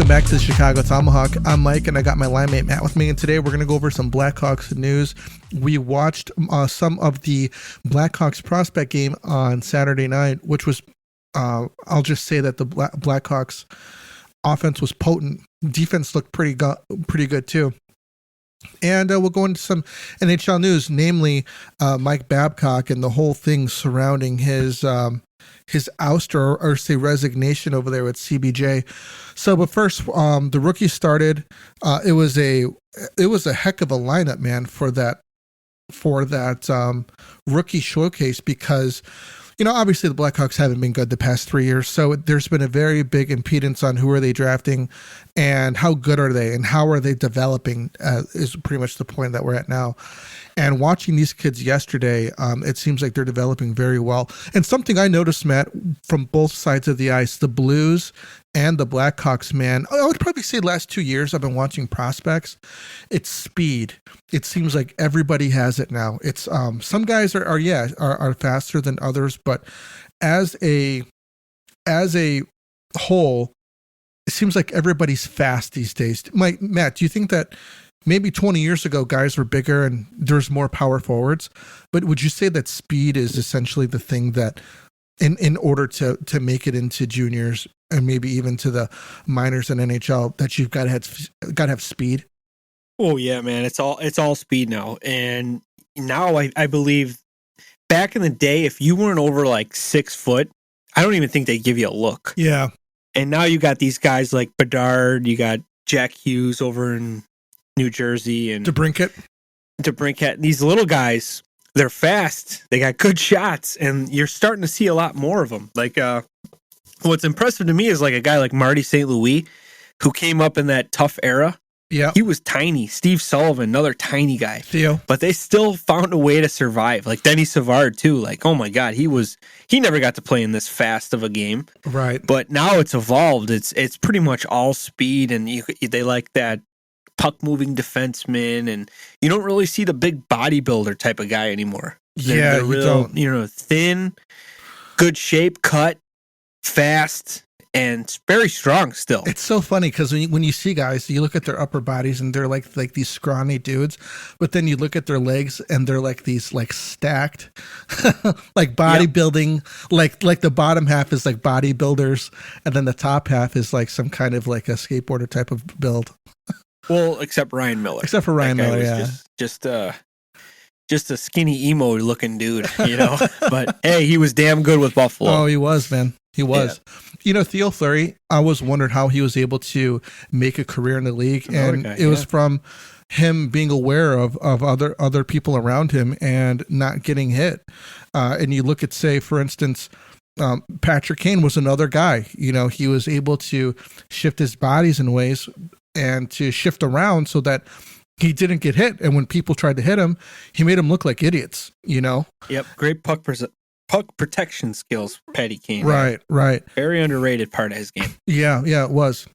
Welcome back to the Chicago Tomahawk. I'm Mike, and I got my line mate Matt with me. And today we're going to go over some Blackhawks news. We watched some of the Blackhawks prospect game on Saturday night, which was, I'll just say that the Blackhawks offense was potent. Defense looked pretty good too. And we'll go into some NHL news, namely Mike Babcock and the whole thing surrounding his ouster or say resignation over there with CBJ. So, but first, the rookie started. It was a heck of a lineup, man, for that rookie showcase because, you know, obviously the Blackhawks haven't been good the past 3 years. So there's been a very big impedance on who are they drafting and how good are they and how are they developing is pretty much the point that we're at now. And watching these kids yesterday, it seems like they're developing very well. And something I noticed, Matt, from both sides of the ice, the Blues and the Blackhawks, man, I would probably say the last 2 years I've been watching prospects. It's speed. It seems like everybody has it now. It's some guys are faster than others, but as a whole, it seems like everybody's fast these days. Matt, do you think that maybe 20 years ago, guys were bigger and there's more power forwards, but would you say that speed is essentially the thing that in order to make it into juniors and maybe even to the minors in NHL that you've got to have speed? Oh yeah, man. It's all speed now. And now I believe back in the day, if you weren't over like 6 foot, I don't even think they'd give you a look. Yeah. And now you got these guys like Bedard, you got Jack Hughes over in New Jersey and DeBrincat. These little guys, they're fast. They got good shots, and you're starting to see a lot more of them. Like, what's impressive to me is like a guy like Marty St. Louis, who came up in that tough era. Yeah, he was tiny. Steve Sullivan, another tiny guy. Theo, but they still found a way to survive. Like Denny Savard too. Like, oh my God, he never got to play in this fast of a game. Right. But now it's evolved. It's pretty much all speed, and they like that puck-moving defenseman, and you don't really see the big bodybuilder type of guy anymore. They're real, thin, good shape, cut, fast, and very strong still. It's so funny because when you see guys, you look at their upper bodies and they're like these scrawny dudes, but then you look at their legs and they're like these like stacked, like bodybuilding, like the bottom half is like bodybuilders, and then the top half is like some kind of like a skateboarder type of build. Well, except Ryan Miller. Except for Ryan Miller, yeah. Just a skinny emo looking dude, you know. But hey, he was damn good with Buffalo. Oh, he was, man. He was. Yeah. You know, Theo Fleury, I always wondered how he was able to make a career in the league. It was from him being aware of other people around him and not getting hit. And you look at, say, for instance, Patrick Kane was another guy. You know, he was able to shift his bodies in ways and to shift around so that he didn't get hit. And when people tried to hit him, he made them look like idiots, you know? Yep. Great puck protection skills, Patty Kane. Right. Very underrated part of his game. Yeah, it was.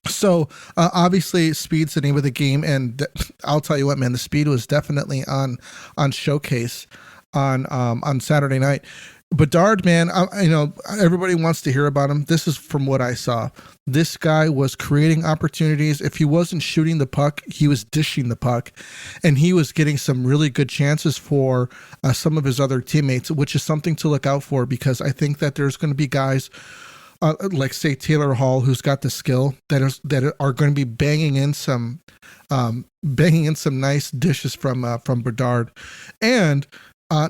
So obviously speed's the name of the game. And I'll tell you what, man, the speed was definitely on showcase on Saturday night. Bedard, man, everybody wants to hear about him. This is from what I saw. This guy was creating opportunities. If he wasn't shooting the puck, he was dishing the puck, and he was getting some really good chances for some of his other teammates, which is something to look out for because I think that there's going to be guys like, say, Taylor Hall, who's got the skill that are going to be banging in some nice dishes from Bedard, and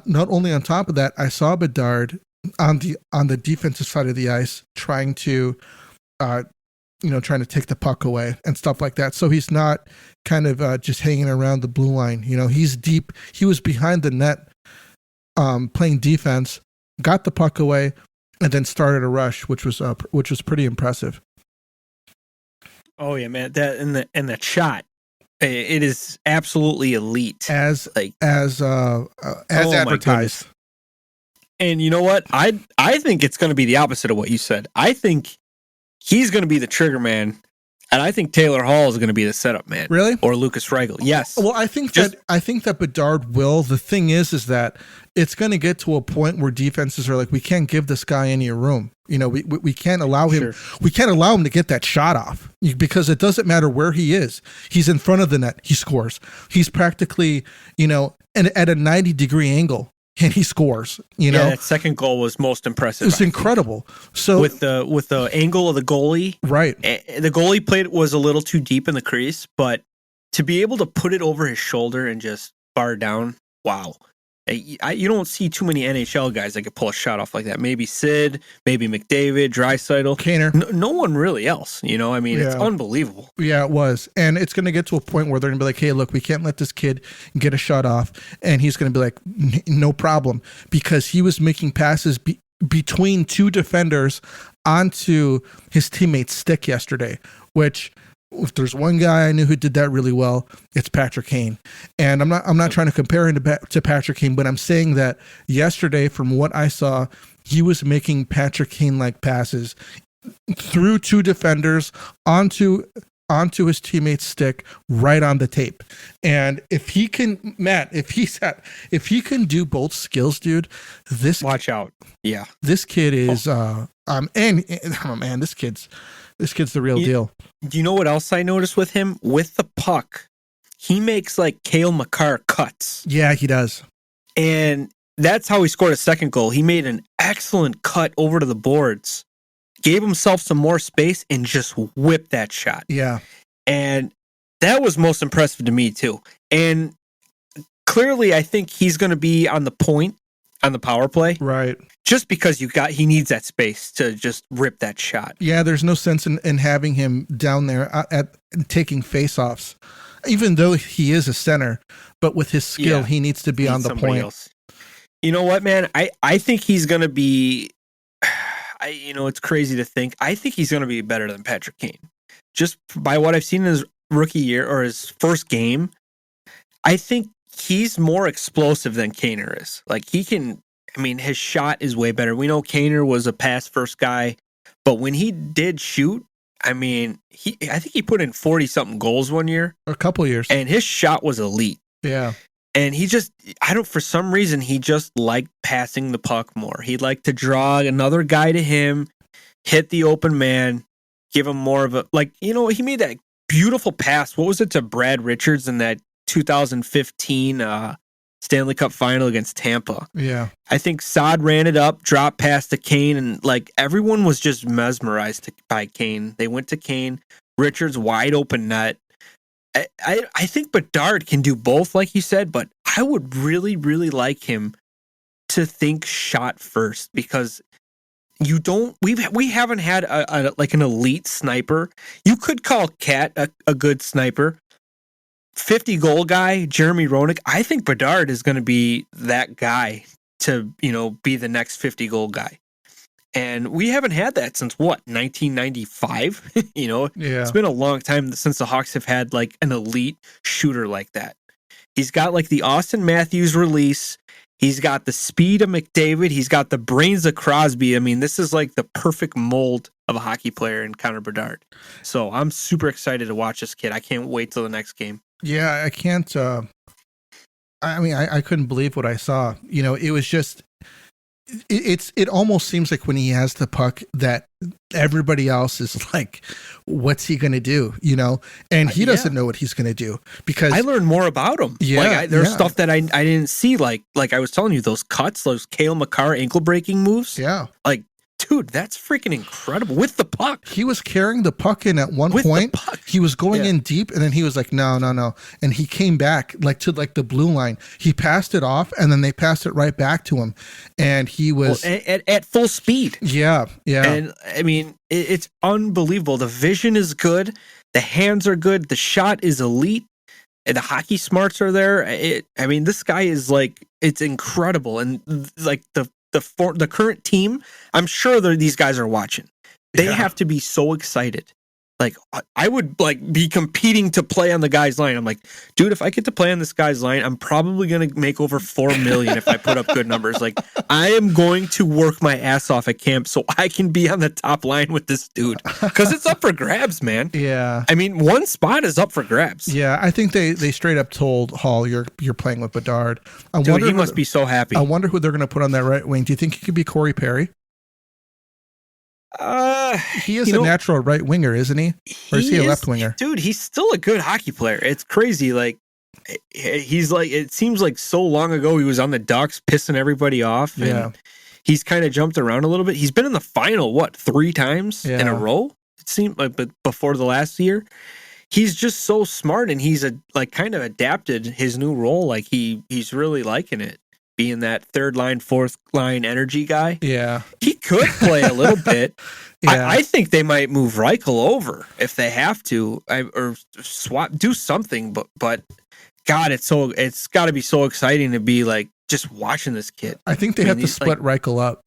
not only on top of that, I saw Bedard on the defensive side of the ice trying to take the puck away and stuff like that. So he's not kind of just hanging around the blue line. You know, he's deep. He was behind the net, playing defense, got the puck away, and then started a rush, which was pretty impressive. Oh yeah, man! That shot. It is absolutely elite, as advertised. And you know what? I think it's going to be the opposite of what you said. I think he's going to be the trigger man And I think Taylor Hall is going to be the setup man. Really? Or Lucas Reichel. Yes. Well, I think that Bedard will. The thing is that it's going to get to a point where defenses are like, we can't give this guy any room. We can't allow him. Sure. We can't allow him to get that shot off because it doesn't matter where he is. He's in front of the net. He scores. He's practically, at a 90-degree angle. And he scores, that second goal was most impressive. It's incredible. So with the angle of the goalie, right? The goalie played was a little too deep in the crease, but to be able to put it over his shoulder and just bar down, wow! You don't see too many NHL guys that could pull a shot off like that. Maybe Sid, maybe McDavid, Draisaitl, Kaner. No one really else. It's unbelievable. Yeah, it was. And it's going to get to a point where they're going to be like, hey, look, we can't let this kid get a shot off. And he's going to be like, no problem. Because he was making passes between two defenders onto his teammate's stick yesterday, which... If there's one guy I knew who did that really well, it's Patrick Kane. And I'm not trying to compare him to Patrick Kane, but I'm saying that yesterday, from what I saw, he was making Patrick Kane-like passes through two defenders onto his teammate's stick right on the tape. And if he can, Matt, if he can do both skills, dude, watch out. Yeah. This kid is this kid's the real deal. Do you know what else I noticed with him? With the puck, he makes like Cale Makar cuts. Yeah, he does. And that's how he scored a second goal. He made an excellent cut over to the boards, gave himself some more space, and just whipped that shot. Yeah. And that was most impressive to me, too. And clearly, I think he's going to be on the point on the power play. Right. Just because he needs that space to just rip that shot. Yeah, there's no sense in having him down there at taking face-offs, even though he is a center. But with his skill, he needs to be on the point. Else. You know what, man? I think he's going to be... it's crazy to think. I think he's going to be better than Patrick Kane. Just by what I've seen in his rookie year or his first game, I think he's more explosive than Kaner is. Like, he can... his shot is way better. We know Kaner was a pass-first guy, but when he did shoot, I think he put in 40-something goals one year. A couple years. And his shot was elite. Yeah. And he just, for some reason, he just liked passing the puck more. He'd like to draw another guy to him, hit the open man, give him more of a, he made that beautiful pass. What was it to Brad Richards in that 2015 Stanley Cup final against Tampa? Yeah. I think Saad ran it up, dropped past to Kane, and everyone was just mesmerized by Kane. They went to Kane, Richards wide open net. I think Bedard can do both, like you said, but I would really, really like him to think shot first, because we haven't had an elite sniper. You could call Cat a good sniper. 50 goal guy, Jeremy Roenick. I think Bedard is going to be that guy to, be the next 50 goal guy. And we haven't had that since 1995? It's been a long time since the Hawks have had an elite shooter like that. He's got the Austin Matthews release. He's got the speed of McDavid. He's got the brains of Crosby. This is the perfect mold of a hockey player in Conor Bedard. So I'm super excited to watch this kid. I can't wait till the next game. Yeah, I can't. I couldn't believe what I saw. It was just. It almost seems like when he has the puck that everybody else is like, what's he going to do? And he doesn't know what he's going to do, because I learned more about him. Yeah. There's stuff that I didn't see. Like I was telling you, those cuts, those Cale Makar ankle breaking moves. Yeah. Dude, that's freaking incredible with the puck. He was carrying the puck in at one point. He was going in deep, and then he was like, no. And he came back to the blue line. He passed it off, and then they passed it right back to him. And he was at full speed. Yeah. And it's unbelievable. The vision is good. The hands are good. The shot is elite. And the hockey smarts are there. This guy is it's incredible. And the current team, I'm sure these guys are watching. They have to be so excited. Like, I would like be competing to play on the guy's line. I'm like, dude, if I get to play on this guy's line, I'm probably going to make over $4 million if I put up good numbers. Like, I am going to work my ass off at camp so I can be on the top line with this dude, because it's up for grabs, man. Yeah. I mean, one spot is up for grabs. Yeah, I think they straight up told Hall, you're playing with Bedard. Dude, he must be so happy. I wonder who they're going to put on that right wing. Do you think he could be Corey Perry? He is a natural right winger, isn't he? Or is he a left winger? Dude, he's still a good hockey player. It's crazy. Like, he's like, it seems like so long ago he was on the Ducks pissing everybody off. And he's kind of jumped around a little bit. He's been in the final, 3 times in a row? It seemed like, but before the last year. He's just so smart, and he's kind of adapted his new role. Like, he's really liking it. Being that third line, fourth line energy guy. Yeah. He could play a little bit. Yeah. I think they might move Reichel over if they have to, or swap, do something. But God, it's got to be so exciting to be like just watching this kid. I think they have to split Reichel up.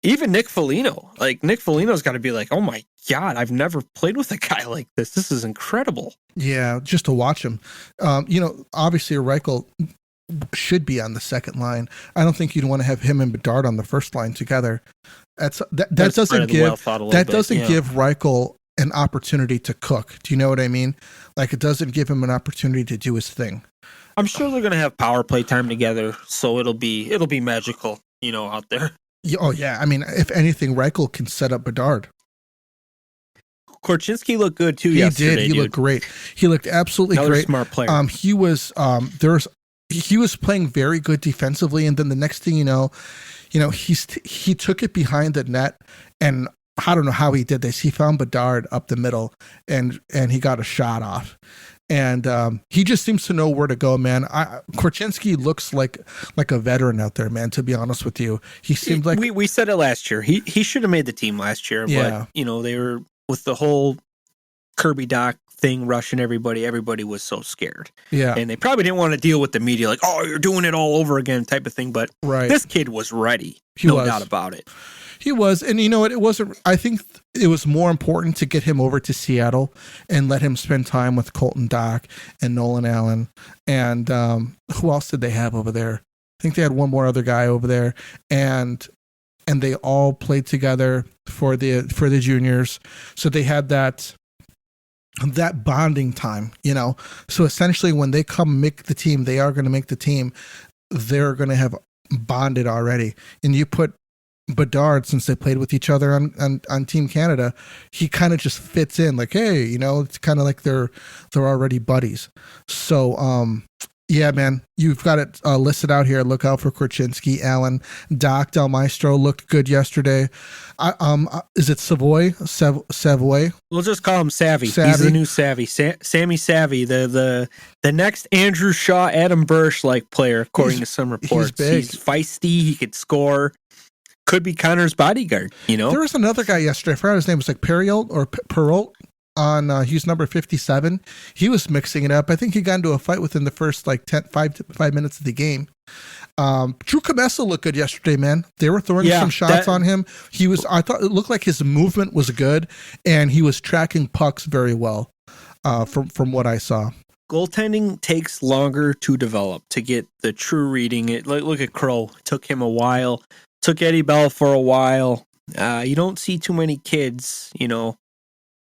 Even Nick Foligno. Like, Nick Foligno's got to be like, oh my God, I've never played with a guy like this. This is incredible. Yeah, just to watch him. Obviously Reichel should be on the second line. I don't think you'd want to have him and Bedard on the first line together. That doesn't give Reichel an opportunity to cook. Do you know what I mean? Like, it doesn't give him an opportunity to do his thing. I'm sure they're going to have power play time together, so it'll be magical, out there. Oh yeah, I mean, if anything, Reichel can set up Bedard. Korchinski looked good too yesterday. He looked great. He looked absolutely great. Smart player. He was playing very good defensively, and then the next thing you know, he took it behind the net, and I don't know how he did this. He found Bedard up the middle, and he got a shot off. And he just seems to know where to go, man. Korchinski looks like a veteran out there, man. To be honest with you, he seemed like we said it last year. He should have made the team last year, but they were with the whole Kirby Dach thing rushing everybody. Everybody was so scared, and they probably didn't want to deal with the media, like, oh, you're doing it all over again, type of thing. But this kid was ready, no doubt about it. He was, and you know what? It wasn't. I think it was more important to get him over to Seattle and let him spend time with Colton Dach and Nolan Allen, and who else did they have over there? I think they had one more other guy over there, and they all played together for the juniors, so they had that bonding time, So essentially, when they come make the team, they are going to make the team. They're going to have bonded already, and you put Bedard, since they played with each other on Team Canada, he kind of just fits in, like, hey, it's kind of like they're already buddies. So yeah, man, you've got it listed out here. Look out for Korchinski, Allen, Dach, Del Maestro looked good yesterday. Is it Savoie? Savoie? We'll just call him Savvy. He's the new Savvy. Sammy Savvy, the next Andrew Shaw, Adam Bursch like player, according to some reports. He's feisty. He could score. Could be Connor's bodyguard, There was another guy yesterday. I forgot his name. Was like Perrault or Perrault on he's number 57. He was mixing it up. I think he got into a fight within the first 5 minutes of the game. Drew Comessa looked good yesterday, man. They were throwing some shots on him. I thought it looked like his movement was good, and he was tracking pucks very well. From what I saw. Goaltending takes longer to develop, to get the true reading. Look at Crow. It took him a while. Took Eddie Bell for a while. You don't see too many kids,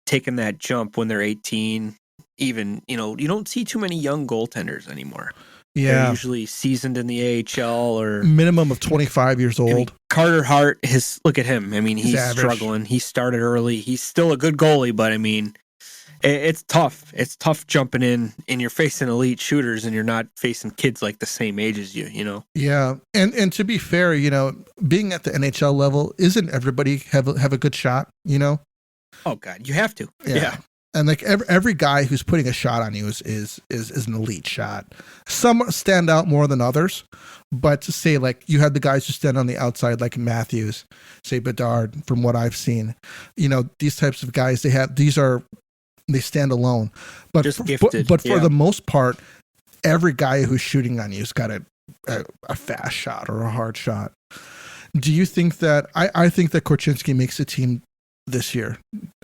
taking that jump when they're 18. Even, you don't see too many young goaltenders anymore. Yeah. They're usually seasoned in the AHL or minimum of 25 years old. I mean, Carter Hart, look at him. I mean, he's struggling. He started early. He's still a good goalie, but I mean, it's tough. It's tough jumping in and you're facing elite shooters and you're not facing kids like the same age as you, Yeah. And to be fair, being at the NHL level, isn't everybody have a good shot, Oh God, you have to. Yeah. And like every guy who's putting a shot on you is an elite shot. Some stand out more than others, but to say like you had the guys who stand on the outside like Matthews, say Bedard, from what I've seen, these types of guys, they stand alone, but just gifted. But for the most part, every guy who's shooting on you's got a fast shot or a hard shot. Do you think that I think that Korchinski makes the team this year.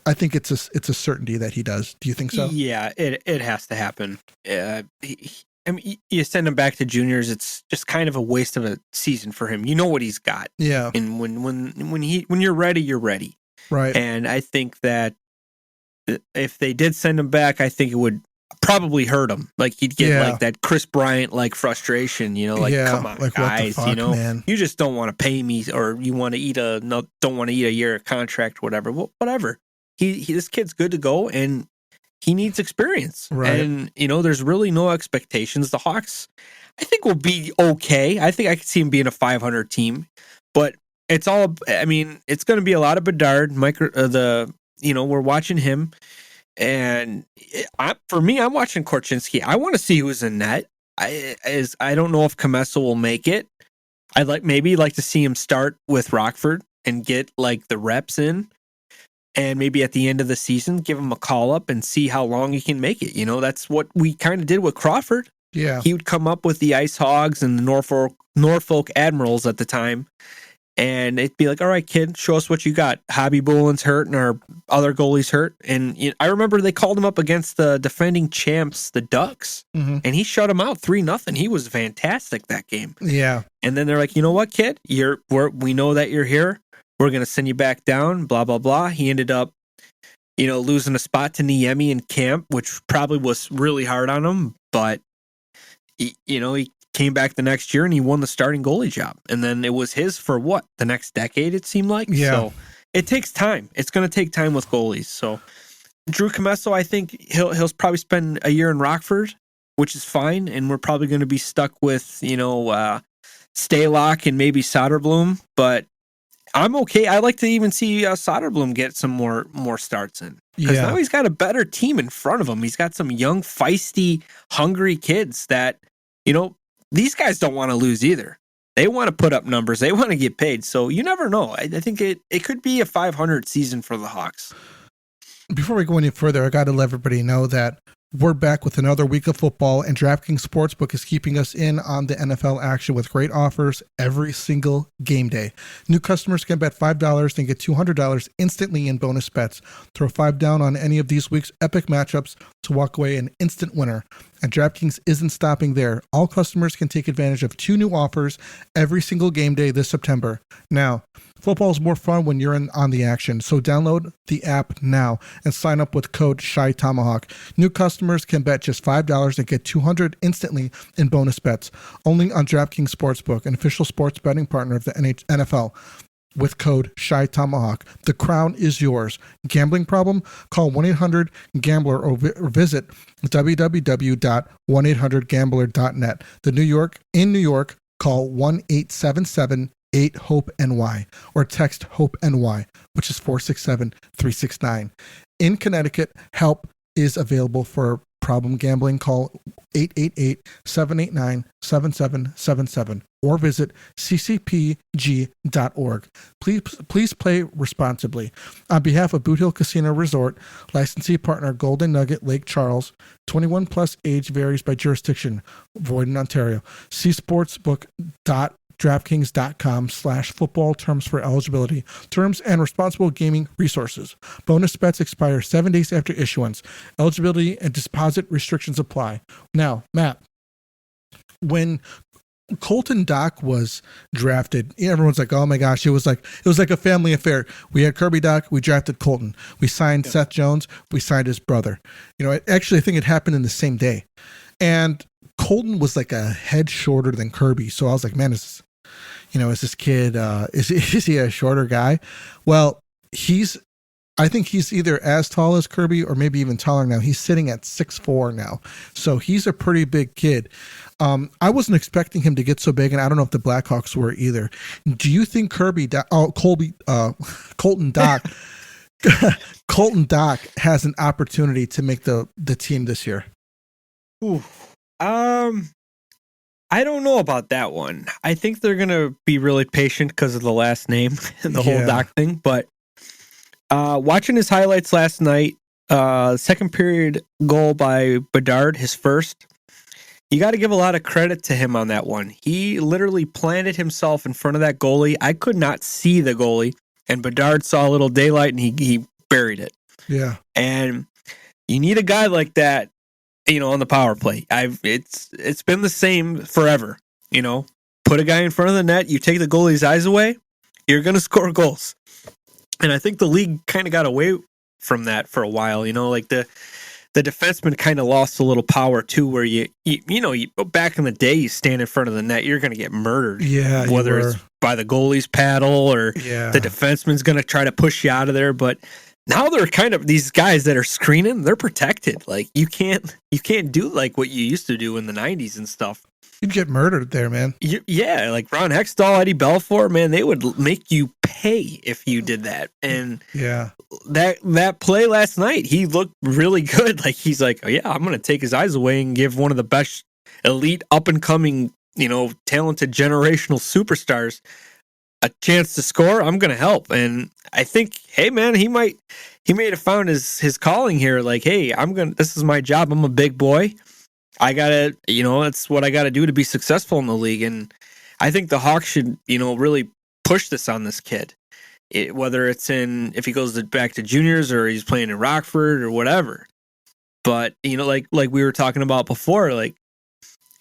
I think it's a certainty that he does. Do you think so? Yeah, it has to happen. I mean, you send him back to juniors, it's just kind of a waste of a season for him. You know what he's got. Yeah. And when you're ready, you're ready. Right. And I think that if they did send him back, I think it would probably hurt him. Like he'd get like that Chris Bryant like frustration, come on, like, guys, what the fuck, man? You just don't want to pay me, or you want to don't want to eat a year contract, whatever. Well, whatever. This kid's good to go, and he needs experience. Right. And there's really no expectations. The Hawks, I think, will be okay. I think I could see him being a 500 team, but it's all. I mean, it's going to be a lot of Bedard. We're watching him. And for me, I'm watching Korchinski. I want to see who's in net. I don't know if Comesso will make it. I'd like to see him start with Rockford and get like the reps in, and maybe at the end of the season give him a call up and see how long he can make it. That's what we kind of did with Crawford. Yeah, he would come up with the Ice Hogs and the Norfolk Admirals at the time. And it'd be like, all right, kid, show us what you got. Hobby Boland's hurt and our other goalie's hurt. And I remember they called him up against the defending champs, the Ducks, and he shut him out 3-0. He was fantastic that game. Yeah. And then they're like, you know what, kid? We know that you're here. We're going to send you back down, blah, blah, blah. He ended up, losing a spot to Niemi in camp, which probably was really hard on him. But, he came back the next year and he won the starting goalie job. And then it was his for the next decade, it seemed like. Yeah. So it takes time. It's going to take time with goalies. So Drew Comesso, I think he'll probably spend a year in Rockford, which is fine. And we're probably going to be stuck with, Stalock and maybe Soderblom. But I'm okay. I like to even see Soderblom get some more starts in. Because now he's got a better team in front of him. He's got some young, feisty, hungry kids that, these guys don't want to lose either. They want to put up numbers. They want to get paid. So you never know. I think it could be a 500 season for the Hawks. Before we go any further, I got to let everybody know that we're back with another week of football, and DraftKings Sportsbook is keeping us in on the NFL action with great offers every single game day. New customers can bet $5 and get $200 instantly in bonus bets. Throw $5 down on any of these week's epic matchups to walk away an instant winner. And DraftKings isn't stopping there. All customers can take advantage of 2 new offers every single game day this September. Now, football is more fun when you're on the action, so download the app now and sign up with code SHYTOMAHAWK. New customers can bet just $5 and get $200 instantly in bonus bets. Only on DraftKings Sportsbook, an official sports betting partner of the NFL. With code SHYTOMAHAWK. The crown is yours. Gambling problem? Call 1-800-GAMBLER or visit www.1800gambler.net. In New York, call 1-877-8-HOPE-NY or text HOPE-NY, which is 467-369. In Connecticut, help is available for problem gambling. Call 888-789-7777 or visit ccpg.org. Please play responsibly. On behalf of Boot Hill Casino Resort, licensee partner Golden Nugget Lake Charles, 21 plus, age varies by jurisdiction, void in Ontario. See sportsbook.draftkings.com/football terms for eligibility, terms and responsible gaming resources. Bonus bets expire 7 days after issuance. Eligibility and deposit restrictions apply. Now, Matt, when Colton Dach was drafted, everyone's like, oh my gosh, it was like a family affair. We had Kirby Dach, we drafted Colton. We signed Seth Jones, we signed his brother. I think it happened in the same day. And Colton was like a head shorter than Kirby. So I was like, man, is this kid, is he a shorter guy? Well, I think he's either as tall as Kirby or maybe even taller now. He's sitting at 6'4" now. So he's a pretty big kid. I wasn't expecting him to get so big, and I don't know if the Blackhawks were either. Do you think Colton Dach Colton Dach has an opportunity to make the team this year? Ooh. I don't know about that one. I think they're going to be really patient because of the last name and the whole Dach thing, but watching his highlights last night, second period goal by Bedard, his first, you got to give a lot of credit to him on that one. He literally planted himself in front of that goalie. I could not see the goalie. and Bedard saw a little daylight and he buried it. Yeah. And you need a guy like that, on the power play. It's been the same forever. Put a guy in front of the net, you take the goalie's eyes away, you're going to score goals. And I think the league kind of got away from that for a while. Like the defenseman kind of lost a little power too, where you back in the day, you stand in front of the net, you're going to get murdered. Yeah, whether it's by the goalie's paddle or the defenseman's going to try to push you out of there. But now they're kind of these guys that are screening, they're protected. Like you can't do like what you used to do in the 90s and stuff. You'd get murdered there, man. Yeah, like Ron Hextall, Eddie Belfour, man, they would make you pay if you did that. And that play last night, he looked really good. Like he's like, oh yeah, I'm going to take his eyes away and give one of the best elite up and coming, talented generational superstars a chance to score. I'm going to help. And I think, hey man, he may have found his calling here. Like, hey, this is my job. I'm a big boy. I gotta, that's what I gotta do to be successful in the league. And I think the Hawks should, really push this on this kid. Whether it's if he goes back to juniors or he's playing in Rockford or whatever. But, like we were talking about before, like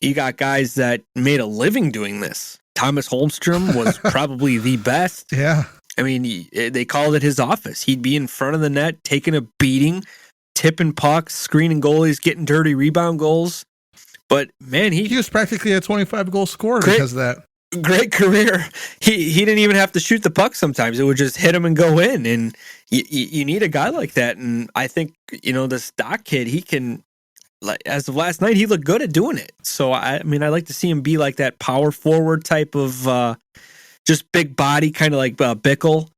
you got guys that made a living doing this. Thomas Holmstrom was probably the best. Yeah. I mean, they called it his office. He'd be in front of the net, taking a beating, tipping pucks, screening goalies, getting dirty rebound goals. But man, he was practically a 25-goal scorer because of that. Great career. He didn't even have to shoot the puck sometimes. It would just hit him and go in. And you need a guy like that. And I think, this Dach kid, he can, as of last night, he looked good at doing it. So, I like to see him be like that power forward type of just big body, kind of like Bickle.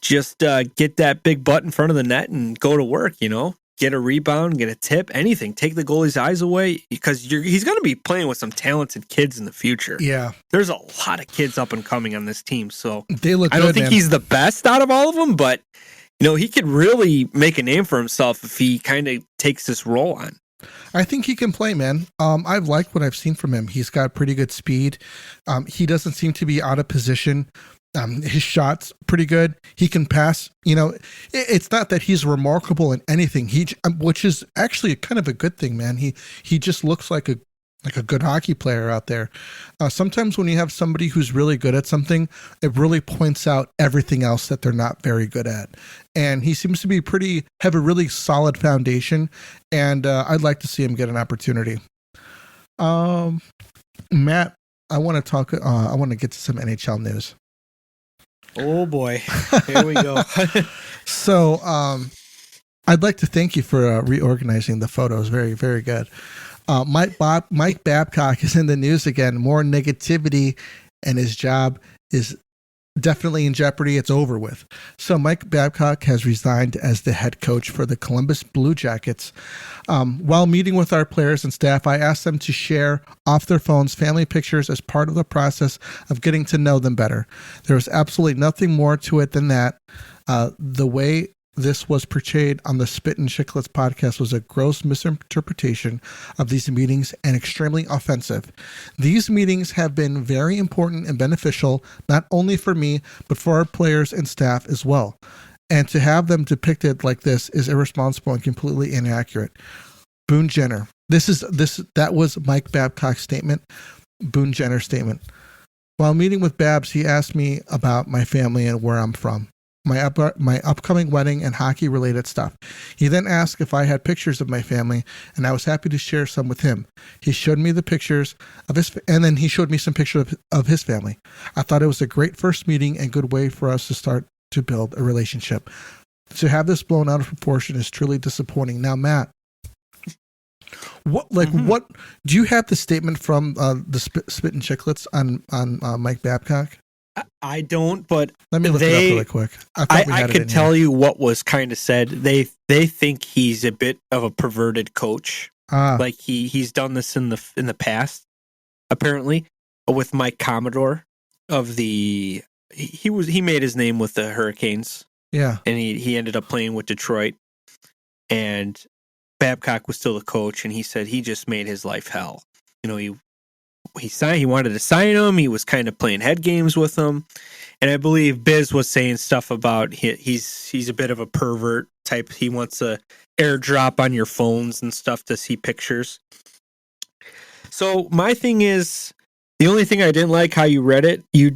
Just get that big butt in front of the net and go to work, Get a rebound, get a tip, anything. Take the goalie's eyes away because he's going to be playing with some talented kids in the future. Yeah. There's a lot of kids up and coming on this team. So they look. I don't think he's the best out of all of them, but he could really make a name for himself if he kind of takes this role on. I think he can play, man. I've liked what I've seen from him. He's got pretty good speed. He doesn't seem to be out of position. His shot's pretty good. He can pass. It's not that he's remarkable in anything. Which is actually kind of a good thing, man. He just looks like a good hockey player out there. Sometimes when you have somebody who's really good at something, it really points out everything else that they're not very good at. And he seems to have a really solid foundation. And I'd like to see him get an opportunity. Matt, I want to get to some NHL news. Oh boy, here we go. So, I'd like to thank you for reorganizing the photos. Very, very good. Mike Babcock is in the news again. More negativity, and his job is definitely in jeopardy. It's over with. So Mike Babcock has resigned as the head coach for the Columbus Blue Jackets. While meeting with our players and staff, I asked them to share off their phones family pictures as part of the process of getting to know them better. There was absolutely nothing more to it than that. The way this was portrayed on the Spit and Chicklets podcast was a gross misinterpretation of these meetings and extremely offensive. These meetings have been very important and beneficial, not only for me, but for our players and staff as well. And to have them depicted like this is irresponsible and completely inaccurate. Boone Jenner. That was Mike Babcock's statement. Boone Jenner's statement. While meeting with Babs, he asked me about my family and where I'm from. My upcoming wedding and hockey-related stuff. He then asked if I had pictures of my family, and I was happy to share some with him. He showed me the pictures of and then he showed me some pictures of his family. I thought it was a great first meeting and good way for us to start to build a relationship. To have this blown out of proportion is truly disappointing. Now, Matt, what do you have the statement from the Spit and Chicklets on Mike Babcock? I don't, but let me look it up really quick. I could tell you what was kind of said. They think he's a bit of a perverted coach. Like he's done this in the past, apparently, with Mike Commodore of he made his name with the Hurricanes. Yeah, and he ended up playing with Detroit, and Babcock was still the coach, and he said he just made his life hell. He wanted to sign him. He was kind of playing head games with him. And I believe Biz was saying stuff about he's a bit of a pervert type. He wants to airdrop on your phones and stuff to see pictures. So my thing is, the only thing I didn't like how you read it, you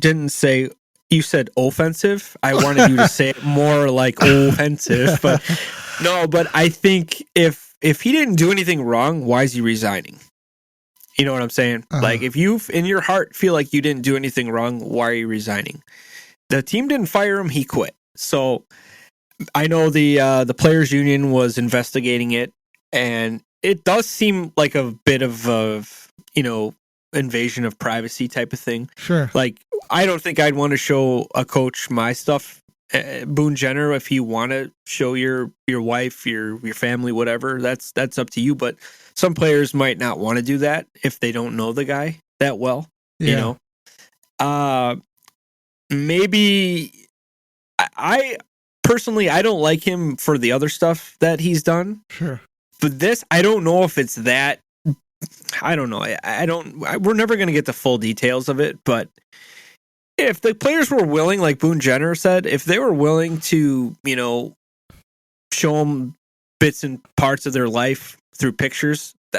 said offensive. I wanted you to say it more like offensive, but no, but I think if he didn't do anything wrong, why is he resigning? You know what I'm saying? Like, if you in your heart feel like you didn't do anything wrong, why are you resigning? The team didn't fire him, he quit. So I know the players union was investigating it, and it does seem like a bit of a, invasion of privacy type of thing. Sure. Like, I don't think I'd want to show a coach my stuff. Boone Jenner, if you want to show your wife, your family, whatever, that's up to you. But some players might not want to do that if they don't know the guy that well. Yeah. Maybe I personally, I don't like him for the other stuff that he's done. Sure. But this, I don't know if it's that. I don't know. We're never going to get the full details of it, but if the players were willing, like Boone Jenner said, if they were willing to, show them bits and parts of their life through pictures, I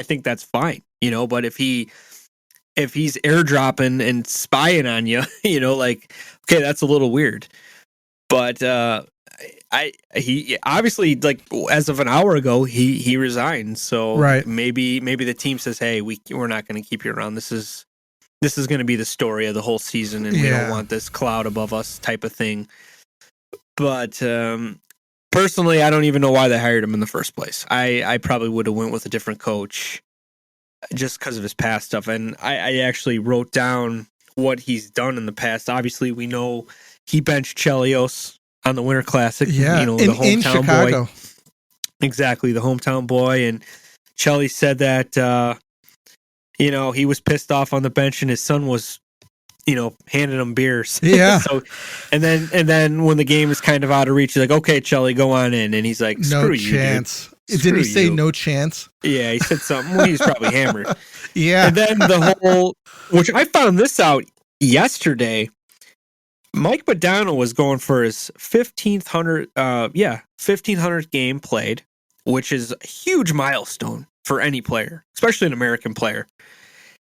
think that's fine, but if he's airdropping and spying on you, okay, that's a little weird. But he obviously, like, as of an hour ago, he resigned. So right. maybe the team says, hey, we're not going to keep you around. This is going to be the story of the whole season, and we don't want this cloud above us type of thing. But personally, I don't even know why they hired him in the first place. I probably would have went with a different coach just because of his past stuff. And I actually wrote down what he's done in the past. Obviously, we know he benched Chelios on the Winter Classic. Yeah, the hometown in Chicago. boy. Exactly, the hometown boy. And Chelly said that, he was pissed off on the bench and his son was, handing him beers. Yeah. So, and then when the game is kind of out of reach, he's like, okay, Chelly, go on in. And he's like, screw no you, chance. Dude. Did he say no chance? Yeah, he said something. Well, he's probably hammered. Yeah. And then the whole, which I found this out yesterday, Mike Modano was going for his 1500th game played, which is a huge milestone for any player, especially an American player.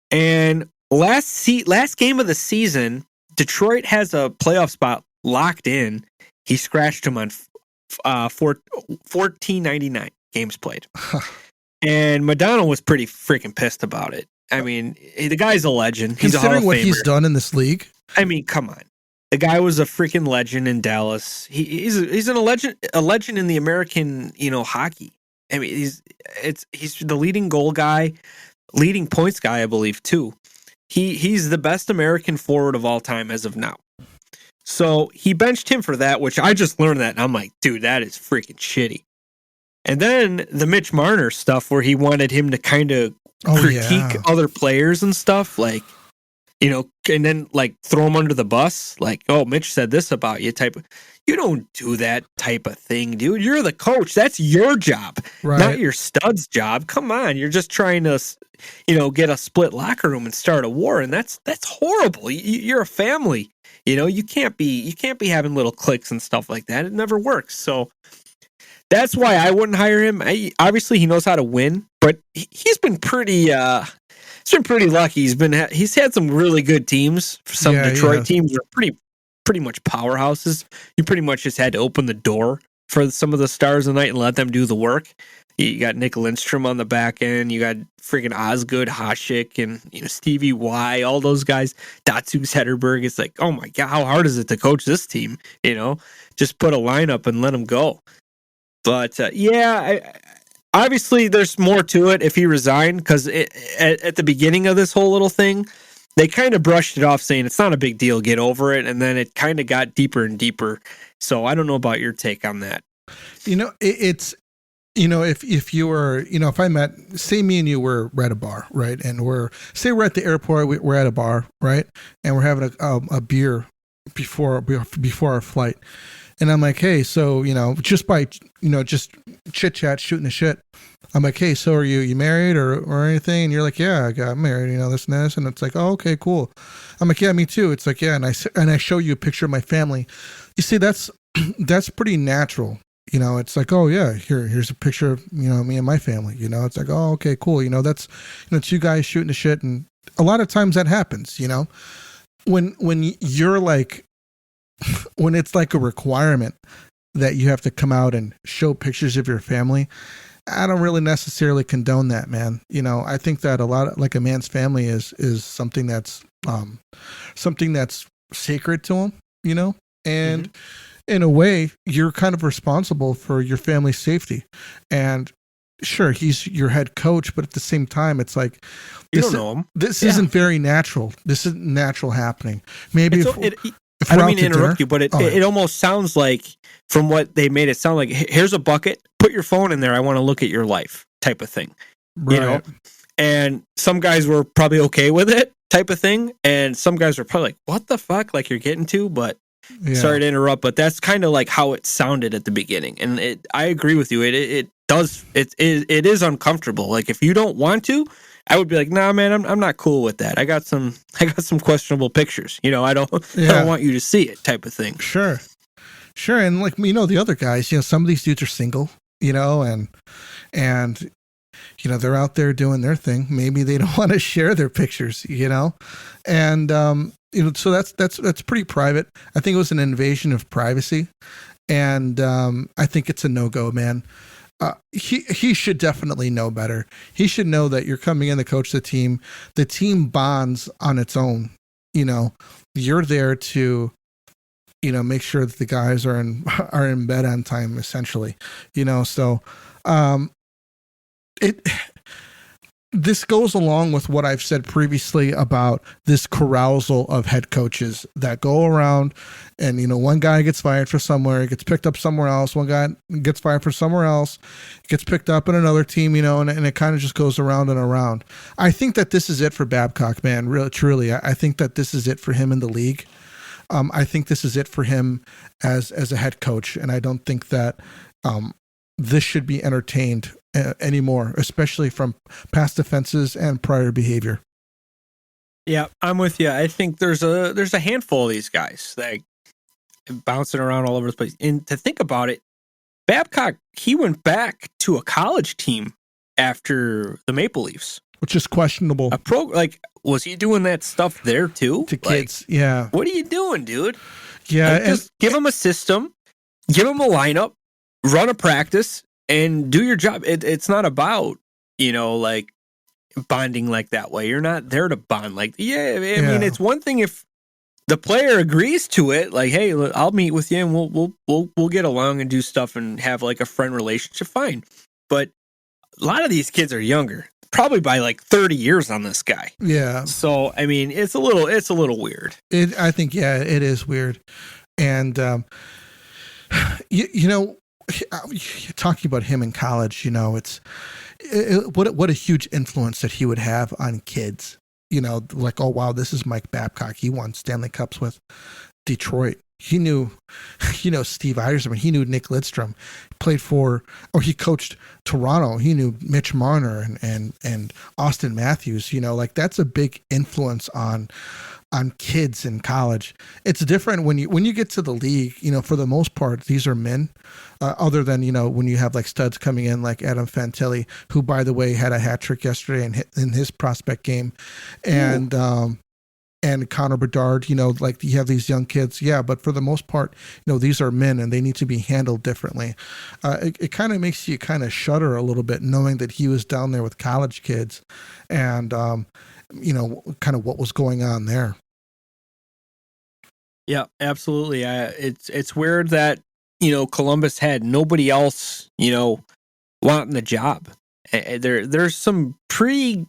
And last game of the season, Detroit has a playoff spot locked in. He scratched him on 1499 games played. And Modano was pretty freaking pissed about it. I mean, the guy's a legend. He's considering a Hall of what Famer. He's done in this league. I mean, come on. The guy was a freaking legend in Dallas. He's a legend in the American, hockey. I mean, he's the leading goal guy, leading points guy, I believe, too. He's the best American forward of all time as of now. So he benched him for that, which I just learned that, and I'm like, dude, that is freaking shitty. And then the Mitch Marner stuff, where he wanted him to kind of critique other players and stuff, like, and then like throw him under the bus, like, oh, Mitch said this about you type of. You don't do that type of thing, dude. You're the coach. That's your job, not your stud's job. Come on, you're just trying to, get a split locker room and start a war, and that's horrible. You're a family. You can't be having little cliques and stuff like that. It never works. So that's why I wouldn't hire him. Obviously, he knows how to win, but he's been pretty. He's been pretty lucky. He's had some really good teams. Some Detroit teams are pretty much powerhouses. You pretty much just had to open the door for some of the stars of the night and let them do the work. You got Nick Lindstrom on the back end. You got freaking Osgood, Hasek, and Stevie Y. All those guys. Datsuk Zetterberg. It's like, oh my god, how hard is it to coach this team? Just put a lineup and let them go. But obviously there's more to it if he resigned, because at the beginning of this whole little thing, they kind of brushed it off saying it's not a big deal, get over it, and then it kind of got deeper and deeper. So I don't know about your take on that. It's if you were, if I met, say me and you were at a bar, right, and we're at the airport, we're at a bar, right, and we're having a beer before our flight. And I'm like, hey, so, just by, just chit chat, shooting the shit. I'm like, hey, so are you married or anything? And you're like, yeah, I got married, this and this. And it's like, oh, okay, cool. I'm like, yeah, me too. It's like, yeah. And I show you a picture of my family. You see, that's pretty natural. It's like, oh yeah, here's a picture of, me and my family, it's like, oh, okay, cool. That's, two guys shooting the shit. And a lot of times that happens, when you're like, when it's like a requirement that you have to come out and show pictures of your family, I don't really necessarily condone that, man. I think that a lot of, like, a man's family is something that's sacred to him, and in a way you're kind of responsible for your family's safety. And sure, he's your head coach, but at the same time, it's like, you don't know him. This isn't very natural. This isn't natural happening. Maybe if I don't mean to interrupt you, but it almost sounds like, from what they made it sound like, here's a bucket, put your phone in there, I want to look at your life, type of thing. Right. And some guys were probably okay with it, type of thing, and some guys were probably like, what the fuck, like, you're getting to, but sorry to interrupt, but that's kind of like how it sounded at the beginning. And I agree with you, it is uncomfortable. Like, if you don't want to, I would be like, nah, man, I'm not cool with that. I got some questionable pictures. I don't want you to see it, type of thing. Sure. And like, the other guys, some of these dudes are single, and they're out there doing their thing. Maybe they don't want to share their pictures, and so that's pretty private. I think it was an invasion of privacy, and I think it's a no-go, man. He should definitely know better. He should know that you're coming in to coach the team. The team bonds on its own. You're there to, make sure that the guys are in bed on time, essentially. So this goes along with what I've said previously about this carousel of head coaches that go around, and one guy gets fired for somewhere, gets picked up somewhere else. One guy gets fired for somewhere else, gets picked up in another team, and it kind of just goes around and around. I think that this is it for Babcock, man. Really, truly, I think that this is it for him in the league. I think this is it for him as a head coach, and I don't think that this should be entertained anymore, especially from past offenses and prior behavior. Yeah, I'm with you. I think there's a handful of these guys that bouncing around all over the place. And to think about it, Babcock, he went back to a college team after the Maple Leafs, which is questionable. Was he doing that stuff there too? To kids, yeah. What are you doing, dude? Yeah, just give him a system, give him a lineup, run a practice, and do your job. It's not about, like, bonding like that way. You're not there to bond. Like, I mean, it's one thing if the player agrees to it, like, hey, I'll meet with you and we'll get along and do stuff and have like a friend relationship. Fine. But a lot of these kids are younger, probably by like 30 years on this guy. Yeah. So, I mean, it's a little weird. I think, it is weird. And, talking about him in college, it's what a huge influence that he would have on kids. Like, oh wow, this is Mike Babcock. He won Stanley Cups with Detroit. He knew, Steve Yzerman. He knew Nick Lidstrom. He coached Toronto. He knew Mitch Marner and Austin Matthews. Like, that's a big influence on kids in college. It's different when you get to the league. For the most part, these are men. Other than when you have like studs coming in like Adam Fantilli, who, by the way, had a hat trick yesterday in his prospect game, and Conor Bedard. Like, you have these young kids. Yeah, but for the most part, these are men and they need to be handled differently. It kind of makes you kind of shudder a little bit knowing that he was down there with college kids, and kind of what was going on there. Yeah, absolutely. It's weird that, Columbus had nobody else, wanting the job. There's some pretty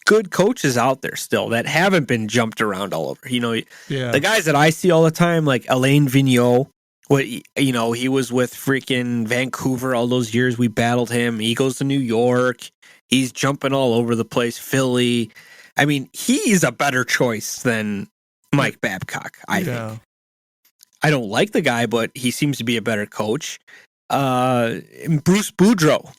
good coaches out there still that haven't been jumped around all over. The guys that I see all the time, like Alain Vigneault, he was with freaking Vancouver all those years. We battled him. He goes to New York. He's jumping all over the place. Philly. I mean, he's a better choice than Mike Babcock, I think. I don't like the guy, but he seems to be a better coach. Bruce Boudreau.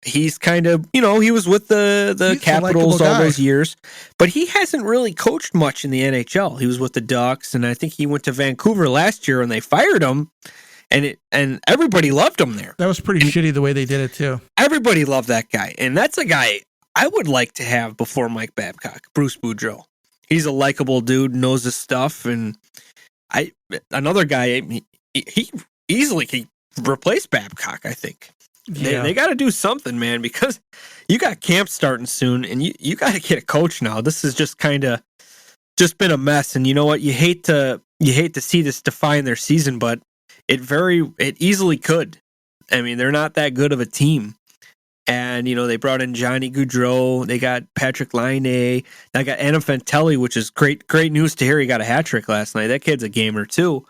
He's kind of, he was with the Capitals all those years, but he hasn't really coached much in the NHL. He was with the Ducks, and I think he went to Vancouver last year, and they fired him, and everybody loved him there. That was pretty shitty the way they did it, too. Everybody loved that guy, and that's a guy I would like to have before Mike Babcock, Bruce Boudreau. He's a likable dude, knows his stuff, and another guy, he easily can replace Babcock, I think. Yeah. They got to do something, man, because you got camp starting soon, and you got to get a coach now. This has just kind of been a mess, and you know what? You hate to see this define their season, but it easily could. I mean, they're not that good of a team, and they brought in Johnny Gaudreau, they got Patrick Laine, they got Adam Fantilli, which is great news to hear. He got a hat trick last night. That kid's a gamer too.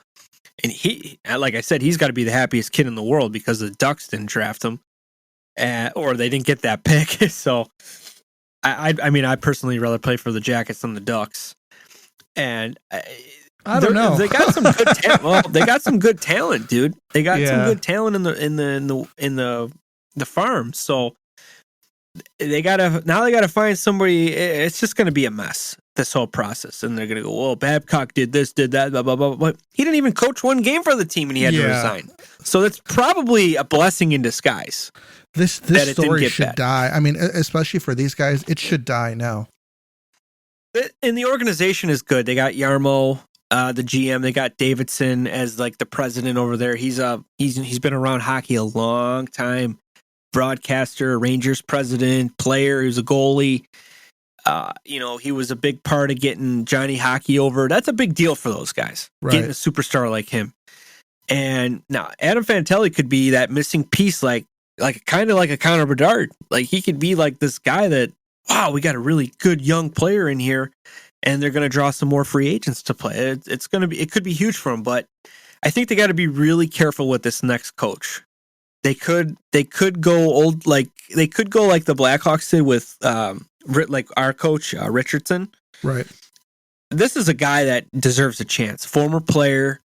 And he, like I said, he's got to be the happiest kid in the world because the Ducks didn't draft him, or they didn't get that pick. So, I mean, I personally rather play for the Jackets than the Ducks. And I don't know. They got some good talent. Well, they got some good talent, dude. They got some good talent in the farm. So they gotta find somebody. It's just gonna be a mess, this whole process, and they're gonna go, well, Babcock did this, did that, blah blah blah. But he didn't even coach one game for the team, and he had to resign. So that's probably a blessing in disguise. This story should die. I mean, especially for these guys, it should die now. And the organization is good. They got Yarmo, the GM. They got Davidson as like the president over there. He's been around hockey a long time. Broadcaster, Rangers president, player. He was a goalie. He was a big part of getting Johnny Hockey over. That's a big deal for those guys, getting a superstar like him. And now Adam Fantilli could be that missing piece, like kind of like a Conor Bedard. Like he could be like this guy that, wow, we got a really good young player in here, and they're going to draw some more free agents to play. It could be huge for them, but I think they got to be really careful with this next coach. They could go old, like they could go like the Blackhawks did with like our coach Richardson. Right. This is a guy that deserves a chance. Former player,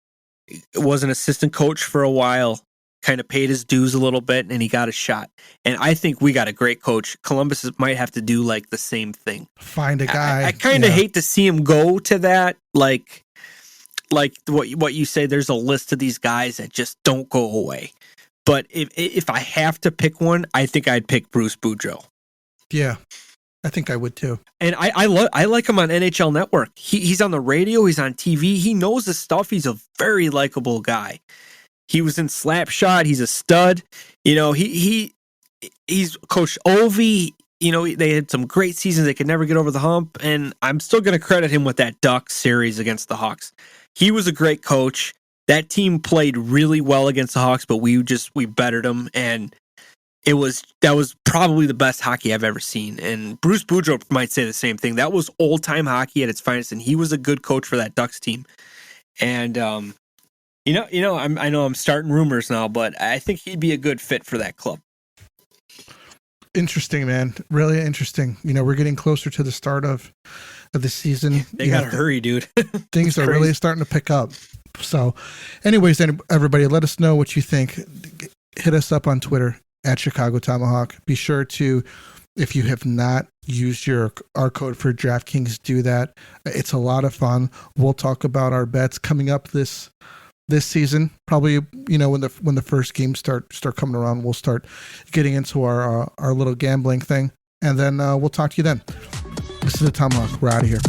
was an assistant coach for a while, kind of paid his dues a little bit, and he got a shot. And I think we got a great coach. Columbus might have to do like the same thing. Find a guy. I kind of hate to see him go to that. Like what you say. There's a list of these guys that just don't go away. But if I have to pick one, I think I'd pick Bruce Boudreau. Yeah, I think I would too. And I like him on NHL Network. He's on the radio. He's on TV. He knows his stuff. He's a very likable guy. He was in Slapshot. He's a stud. He's coached Ovi. They had some great seasons. They could never get over the hump. And I'm still going to credit him with that Ducks series against the Hawks. He was a great coach. That team played really well against the Hawks, but we bettered them, and that was probably the best hockey I've ever seen. And Bruce Boudreau might say the same thing. That was old time hockey at its finest, and he was a good coach for that Ducks team. And I know I'm starting rumors now, but I think he'd be a good fit for that club. Interesting, man. Really interesting. We're getting closer to the start of the season. They gotta hurry, dude. Things are really starting to pick up. So, anyways, everybody, let us know what you think. Hit us up on Twitter at Chicago Tomahawk. Be sure to, if you have not used our code for DraftKings, do that. It's a lot of fun. We'll talk about our bets coming up this season. Probably, when the first games start coming around, we'll start getting into our little gambling thing, and then we'll talk to you then. This is the Tomahawk. We're out of here.